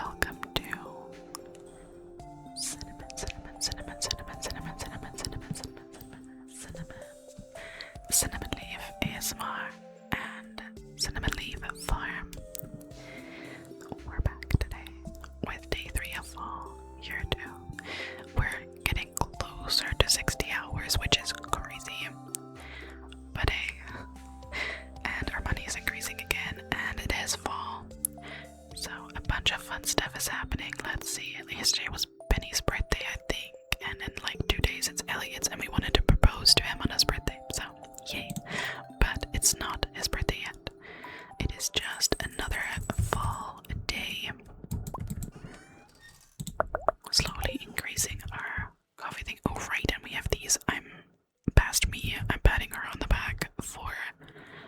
welcome to Cinnamon, Cinnamon, Cinnamon, Cinnamon, Cinnamon, Cinnamon, Cinnamon, Cinnamon, Cinnamon, Cinnamon Leaf ASMR and Cinnamon Leaf Farm. We're back today with day 3 of fall, year 2. We're getting closer to 60 hours, which is crazy. But hey, and our money is increasing again, and it is fall. So a bunch of fun stuff is happening. Let's see, yesterday was Benny's birthday, I think, and in like 2 days it's Elliot's, and we wanted to propose to him on his birthday, so yay. But it's not his birthday yet. It is just another fall day. Slowly increasing our coffee thing. Oh right, and we have these. I'm patting her on the back for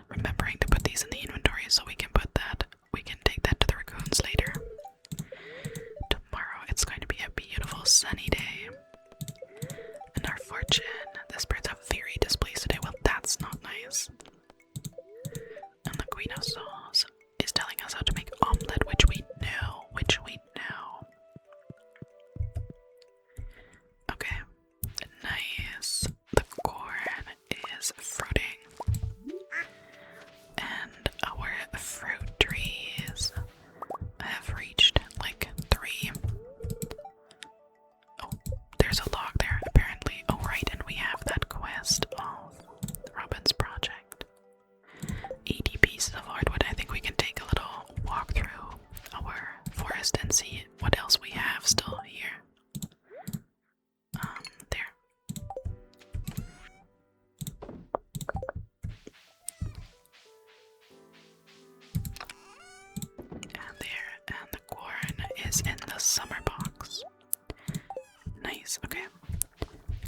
remembering to put these in the inventory, so we can take that to the raccoons later. Tomorrow it's going to be a beautiful sunny day. And our fortune, this bird's a very displeased today. Well, that's not nice. And the Queen of Souls is telling us how to make omelette, which we know. Okay, nice. The corn is fruiting. And our fruit trees have reached like 3. Oh, there's a log there apparently. Oh right, and we have that quest of Robin's project. 80 pieces of hardwood. I think we can take a little walk through our forest and see what else we have still here. There. And there, and the corn is in the summer box. Nice, okay.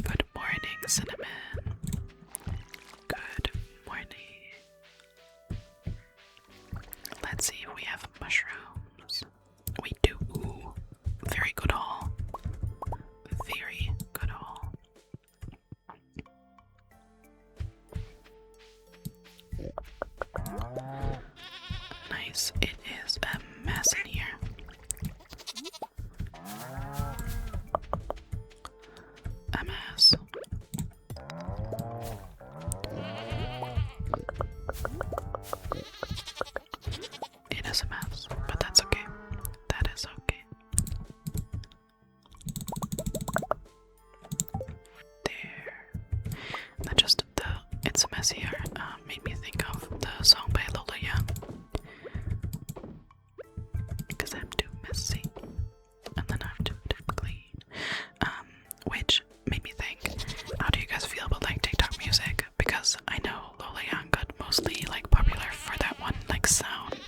Good morning, Cinnamon. Good morning. Let's see if we have mushrooms. We do. Ooh, very good haul. Very good haul. Nice. It is a mess in here. A mess. It is a mess, but that's okay. That is okay. There. That just it's messier made me think of the song by Lola Young. Because I'm too messy. And then I'm too clean. Which made me think, how do you guys feel about like TikTok music? Because I know Lola Young got mostly like popular for that one like sound.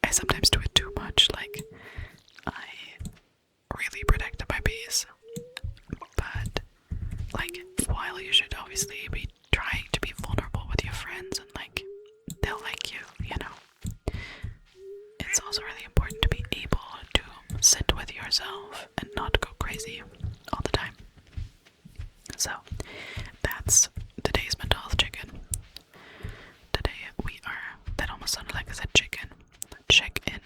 I sometimes do it too much, like, I really protect my peace. But, like, while you should obviously be trying to be vulnerable with your friends and, like, they'll like you, you know, it's also really important to be able to sit with yourself and not go crazy all the time. So, that's today's mental health chicken. Today we are, that almost sounded like I said chicken. Check in.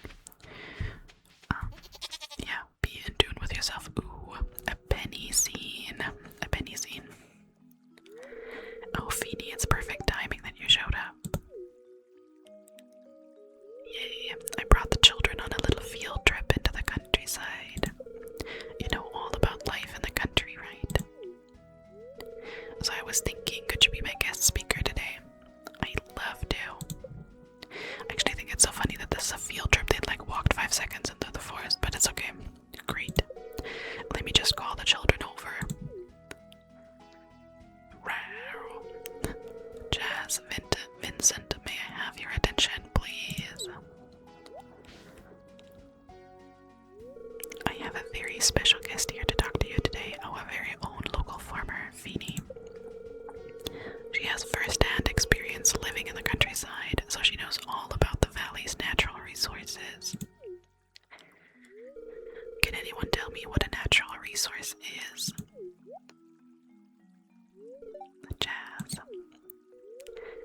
Yeah, be in tune with yourself. Ooh, a penny scene. A penny scene. Oh, Feeny, it's perfect timing that you showed up. Yay, I brought the children on a little field trip into the countryside. You know all about life in the country, right? So I was thinking, could you be my guest speaker today? I'd love to. I actually think it's so funny that this is a field trip. They'd like walked 5 seconds into the forest, but it's okay. Great. Let me just call the children over. Jazz, Vincent, may I have your attention, please? I have a very special guest here to talk to you today. Our very own local farmer, Feeny. She has first-hand experience living in the countryside, so she knows all about the valley's natural resources. Can anyone tell me what a natural resource is? Jazz.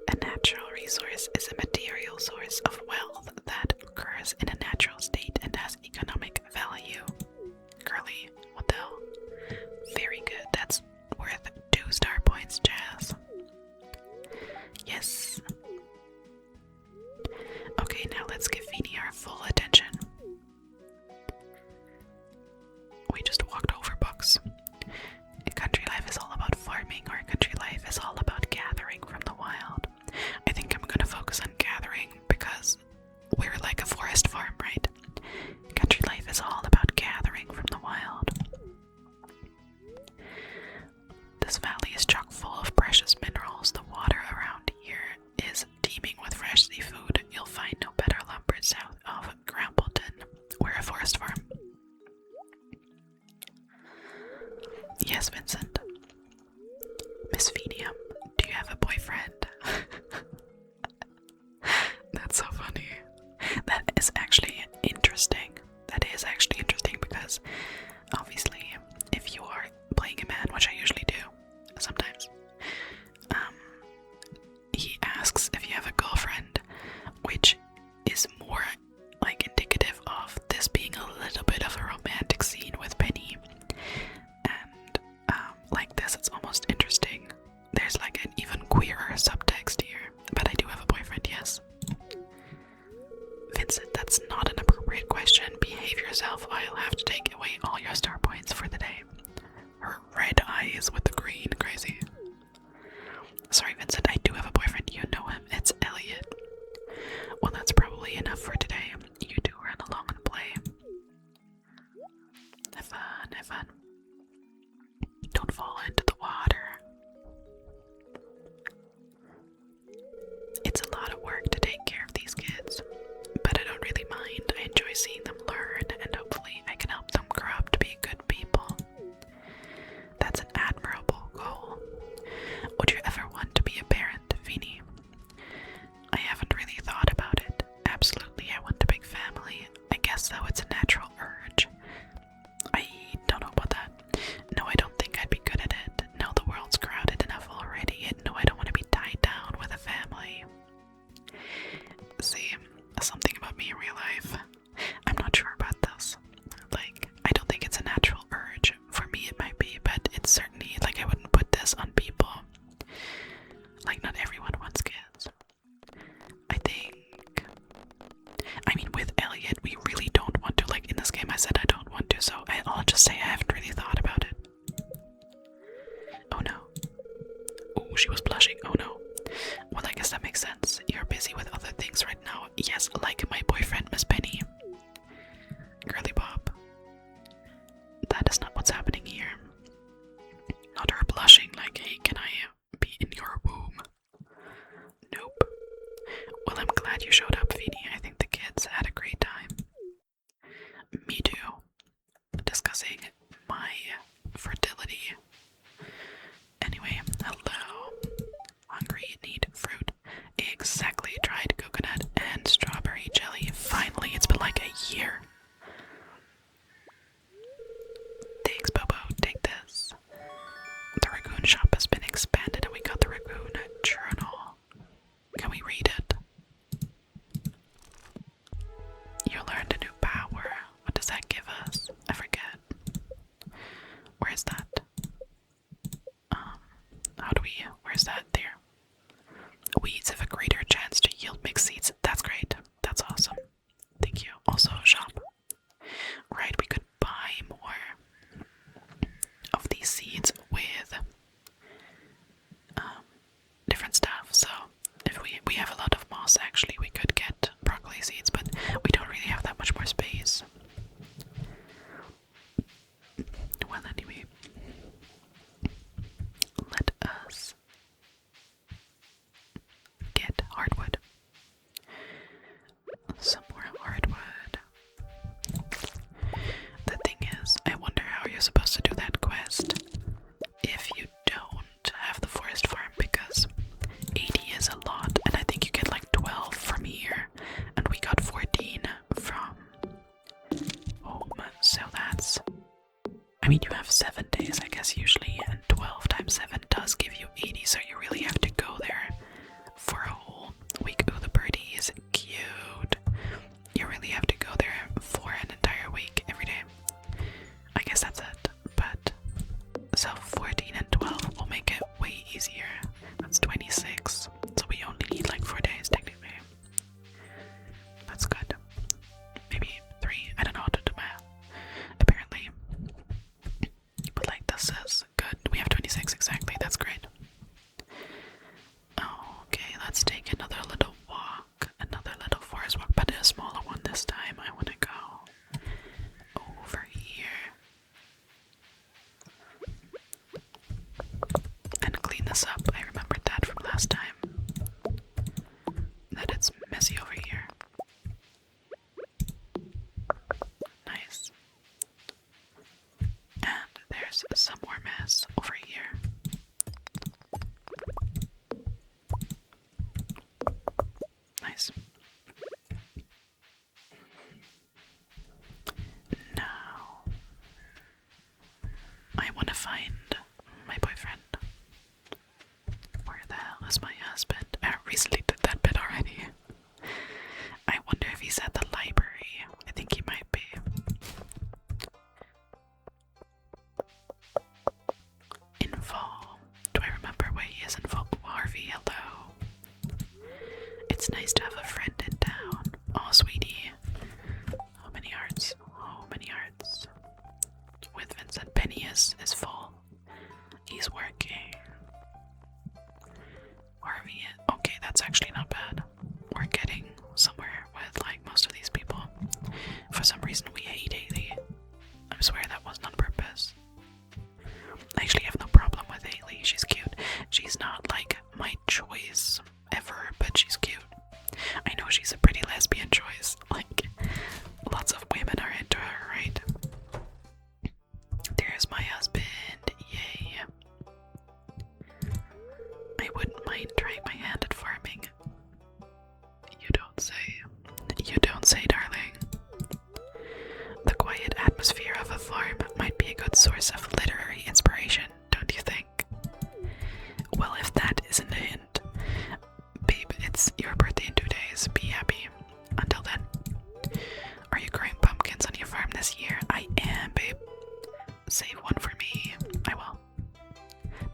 A natural resource is a material source of wealth that occurs in a natural state and has economic value. Girly, what the hell? Very good, that's worth 2 star points, Jazz. Yes. Okay, now let's give Feeny our full attention. We just walked over books. Country life is all about farming, or country life is all about gathering from the wild. I think I'm gonna focus on gathering because we're like a forest farm, right? Country life is all about gathering from the wild. This valley is chock full of precious minerals. The water around here is teeming with fresh seafood. You'll find no better lumber south of Grampleton. We're a forest farm. Yes, Vincent. Miss Fenium, do you have a boyfriend? That's so funny. That is actually interesting. That is actually interesting because obviously if you are playing a man, which I usually do sometimes, he asks if you have a girlfriend, which is more like indicative of this being a little bit of a romantic scene with Penny. And like this, it's almost interesting. There's like an even queerer subtext here. But I do have a boyfriend, yes. Vincent, that's not an appropriate question. Behave yourself. I'll have to take away all your star points for the day. Her red eyes with the green, crazy. Sorry, Vincent, I do have a boyfriend. You know him. It's Elliot. Well, that's probably enough for today. You two run along and play. Have fun, have fun. Don't fall into the water. It's a lot of work to take care of these kids, but I don't really mind. I enjoy seeing them learn, and hopefully I can help them grow up to be good people. That's an admirable goal. that's good. Maybe 3. I don't know how to do math. Apparently. But like this is good. We have 26 exactly. That's great. Okay, let's take another little walk. Another little forest walk, but a smaller one this time. I want to go over here and clean this up. I remembered that from last time. That it's messy over here. Nice. And there's some more mess over here. Nice. Now, I want to find my boyfriend. Where the hell is my husband? I recently did that bit already. I wonder if he's at the library. I think he might be. In fall. Do I remember where he is in fall? Harvey, hello. It's nice to have a friend in town. Oh, sweetie. How many hearts? Oh, many hearts. With Vincent, Penny is full. He's working. Harvey, okay, that's actually not bad. We're getting somewhere with like most of these people. For some reason we hate Haley. I swear that wasn't on purpose. I actually have no problem with Haley. She's cute. She's not like my choice ever, but she's cute. I know she's a pretty lesbian choice. Like, lots of women are into her, right? There's my husband. Yay. I wouldn't mind trying my hand at farming. You don't say. You don't say, darling. The quiet atmosphere of a farm might be a good source of literary inspiration, don't you think? Well, if that isn't a hint. Babe, it's your birthday in 2 days. Be happy. Until then. Are you growing pumpkins on your farm this year? I am, babe. Save one for me. I will.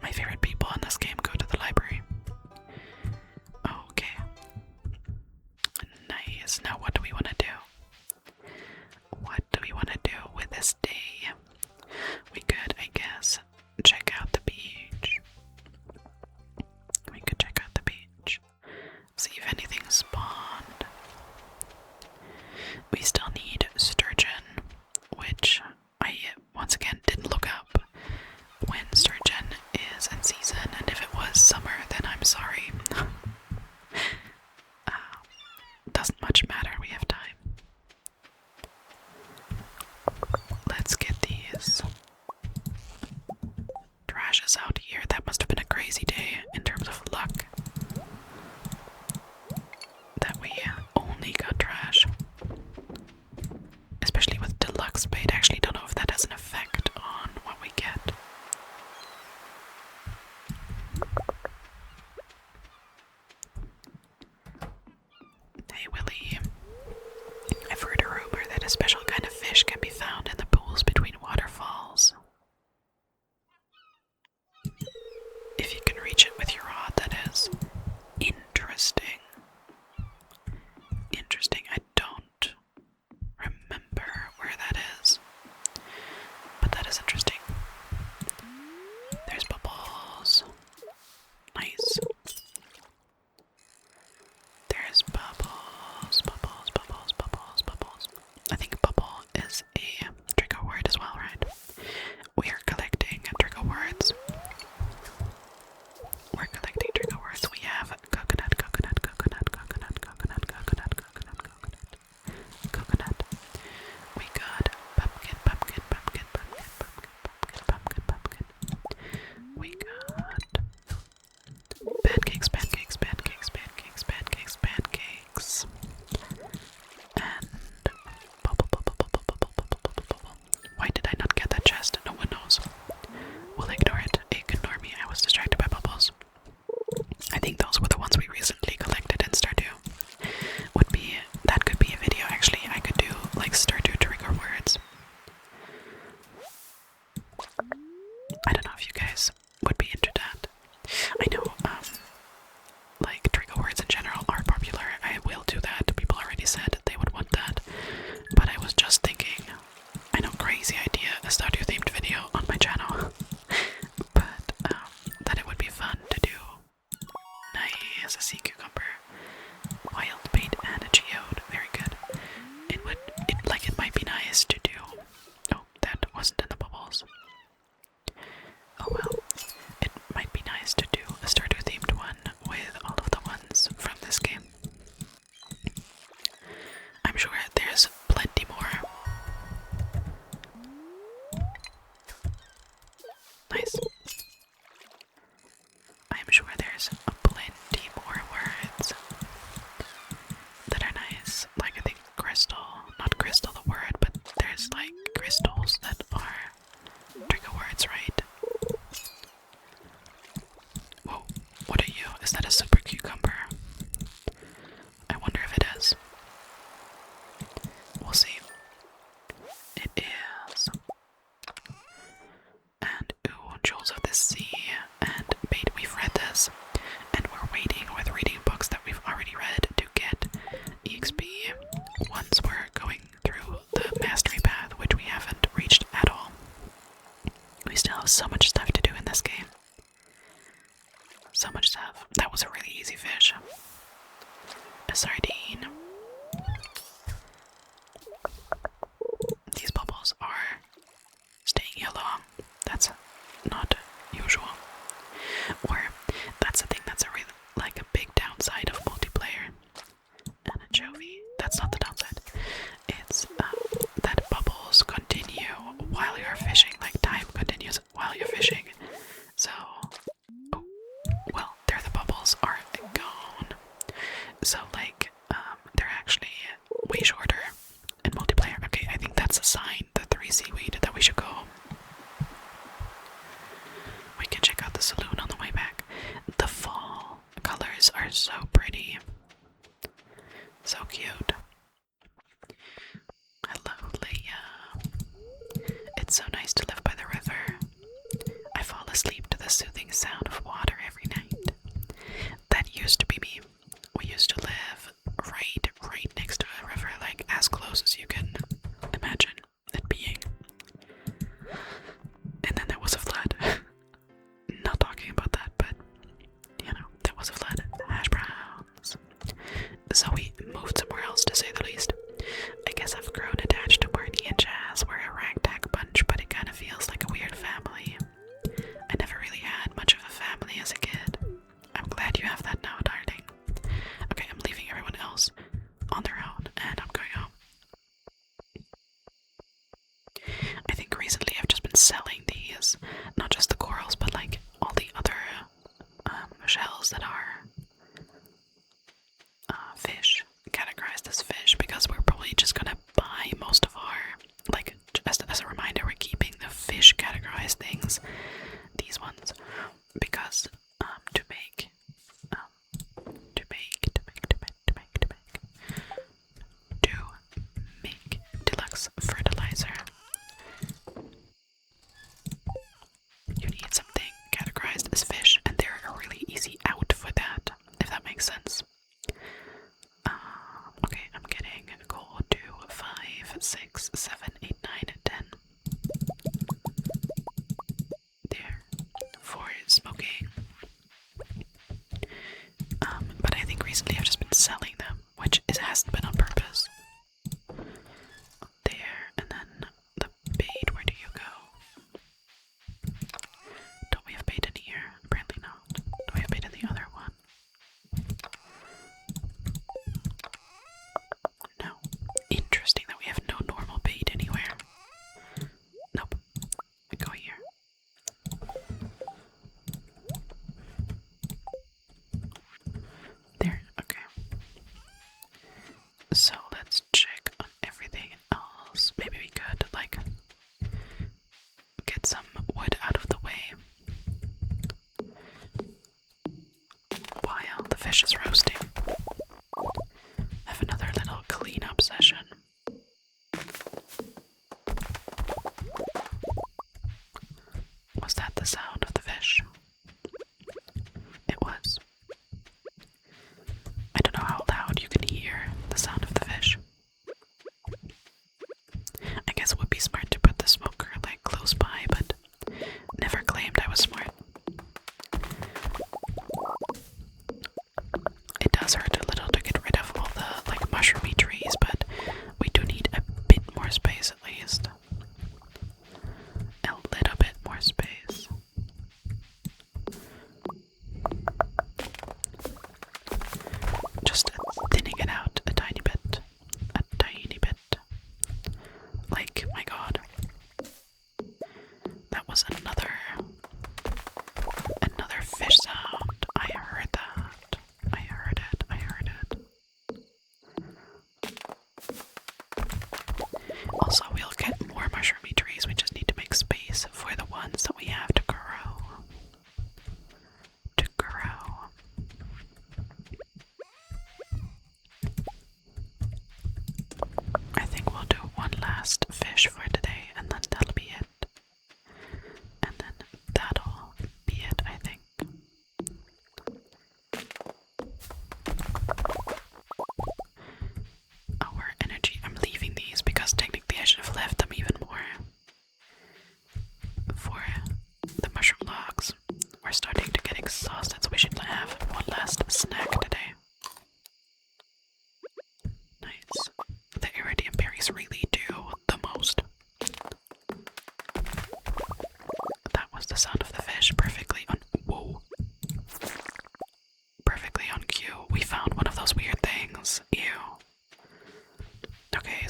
My favorite people in this game go to the library. Okay. Nice. Now what do we want to do? What do we want to do with this day? We could, I guess, check out the beach. We could check out the beach. See if anything spawned. We still need sturgeon, which I, once again, didn't look up when sturgeon is in season, and if it was summer, then I'm sorry. Doesn't much matter, we have time. Let's get these trashes out here. That must have been a crazy day in terms of luck. That we only got trash. Especially with deluxe bait. I actually don't know if that has an effect on what we get. Hey Willie, I've heard a rumor that a special kind of fish can be found in the pools between waterfalls. If you can reach it with your rod, that is. Interesting. Interesting, I don't remember where that is. But that is interesting. There's bubbles. Nice. There's bubbles, bubbles, bubbles, bubbles, bubbles. I think bubbles sure there's plenty more. Nice. I'm sure there's plenty more words that are nice. Like, I think crystal, not crystal the word, but there's like crystals that are trigger words, right? Whoa, what are you? Is that a super cucumber? I wonder if it is. We'll see. It is. And ooh, Jewels of the Sea and Bait. We've read this, and we're waiting with reading books that we've already read to get EXP once we're going through the mastery path, which we haven't reached at all. We still have so much stuff to do in this game. So much stuff. That was a really easy fish. A sardine. These bubbles are staying here long. That's not usual. Or that's the thing that's a really like a big downside of multiplayer. Anchovy. That's not the downside. It's that bubbles continue while you're fishing. Like time continues while you're fishing. So, oh, well, there the bubbles are gone. So like, they're actually way shorter in multiplayer. Okay, I think that's a sign, the 3 seaweed, that we should go home. We can check out the saloon on the way back. The fall colors are so pretty. So cute. Hello, Leia. It's so nice to live by the river. I fall asleep to the soothing sound of water every night. That used to be me. We used to live right next to a river, like as close as you can imagine it being. And then there was a flood. Not talking about that, but you know, there was a flood. Hash browns. So we moved somewhere else, to say the least. I guess I've grown attached to Barney and Jazz. We're a ragtag bunch, but it kind of feels like a weird family. I never really had much of a family as a kid. I'm glad you have that now, darling. Okay, I'm leaving everyone else on their own, and I'm going home. I think recently I've just been selling these, not just the corals, but like all the other shells that are fish, categorized as fish, because we're probably just gonna buy most of our, like, as a reminder, we're keeping the fish categorized things, these ones, because to make deluxe fertilizer, you need something categorized as fish, and they're a really easy out for that, if that makes sense. Okay, I'm getting goal 2, 5, 6, 7, 8, 9, 10. There. 4 is smoking. But I think recently I've just been selling them, which hasn't been on purpose. There, and then the bait, where do you go? Don't we have bait in here? Apparently not. Do we have bait in the other one? No. Interesting that we have no normal bait anywhere. Nope. We go here. There, okay. So let's check on everything else. Maybe we could, like, get some wood out of the way while the fish is roasting. Have another little cleanup session. Was that the sound of the fish? It was. I don't know how loud you can hear the sound of the fish. I guess it would be smart to put the smoker like close by, but never claimed I was smart. It does hurt a little to get rid of all the like mushroomy trees, but we do need a bit more space at least. A little bit more space. Just thinning it out a tiny bit. A tiny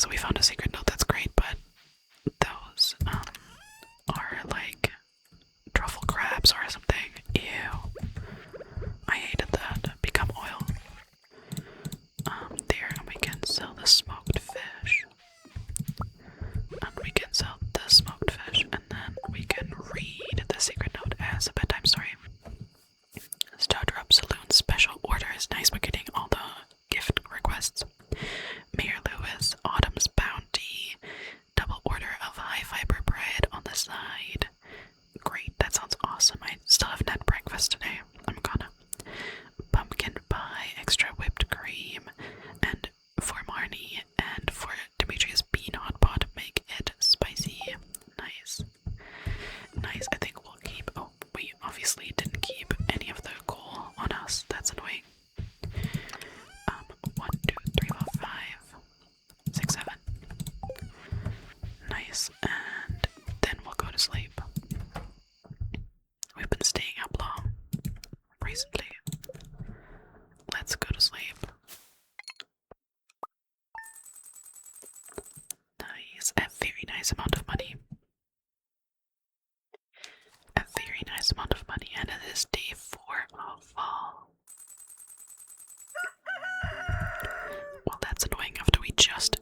so we found a secret note, that's great, but those are like truffle crabs or something. Ew. I hated that. Become oil. There, and we can sell the smoked fish. And we can sell the smoked fish, and then we can read the secret note as a bedtime story. Stardew Saloon special orders. Nice, we're getting all the gift requests. Mayor Lewis, Autumn's Bounty, double order of high fiber bread on the side. Great, that sounds awesome. I still haven't had breakfast today. I'm gonna. Pumpkin pie, extra whipped cream, and for Marnie and for Demetrius bean hot pot, make it spicy. Nice. Nice, I think we'll keep. Oh, we obviously didn't keep any of the coal on us. That's annoying. 1, 2, 3, 4, 5, 6, 7. Nice, and then we'll go to sleep. We've been staying up long recently. Let's go to sleep. Nice, a very nice amount of money. A very nice amount of money, and it is day 4 of fall. Well, that's annoying after we just